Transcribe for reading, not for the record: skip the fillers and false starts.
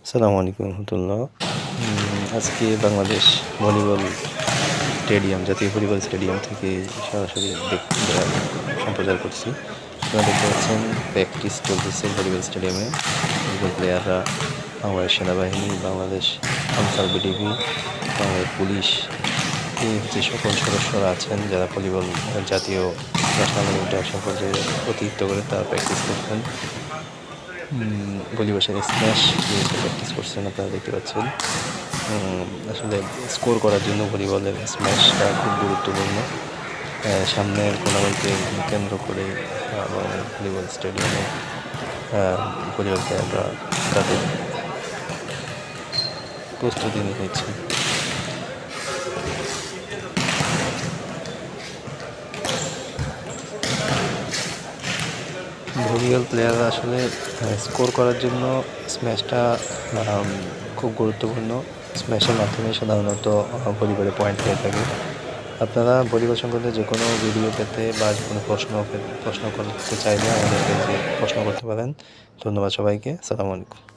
আসসালামু আলাইকুম রহমতুল্লাহ। আজকে বাংলাদেশ ভলিবল স্টেডিয়াম, জাতীয় ভলিবল স্টেডিয়াম থেকে সরাসরি সম্প্রচার করছি। আপনারা দেখতে পাচ্ছেন প্র্যাকটিস চলতেছে ভলিবল স্টেডিয়ামে। ভলিবল প্লেয়াররা বাংলাদেশ সেনাবাহিনী, বাংলাদেশ আনসার বিডিপি, বাংলাদেশ পুলিশ, এই হচ্ছে সকল সদস্যরা আছেন যারা ভলিবল জাতীয় ন্যাশনাল ইন্টারন্যাশনাল পর্যায়ে প্রতিনিধিত্ব করে তারা প্র্যাকটিস করছেন। ভলিবলের স্ম্যাশ প্র্যাকটিস করছেন, আপনারা দেখতে পাচ্ছেন। আসলে স্কোর করার জন্য ভলিবলের স্ম্যাশটা খুব গুরুত্বপূর্ণ। সামনের টুর্নামেন্টকে কেন্দ্র করে এবং ভলিবল স্টেডিয়ামে ভলিবল প্লেয়াররা তাদের প্রস্তুতি নিচ্ছে। ভলিবল প্লেয়াররা আসলে স্কোর করার জন্য স্ম্যাশটা খুব গুরুত্বপূর্ণ। স্ম্যাশের মাধ্যমে সাধারণত ভলিবলে পয়েন্ট হয়ে থাকে। আপনারা ভলিবল সংক্রান্ত যে কোনো ভিডিও পেতে বা যে কোনো প্রশ্ন করতে চাইলে আমাদেরকে প্রশ্ন করতে পারেন। ধন্যবাদ সবাইকে। আসসালামু আলাইকুম।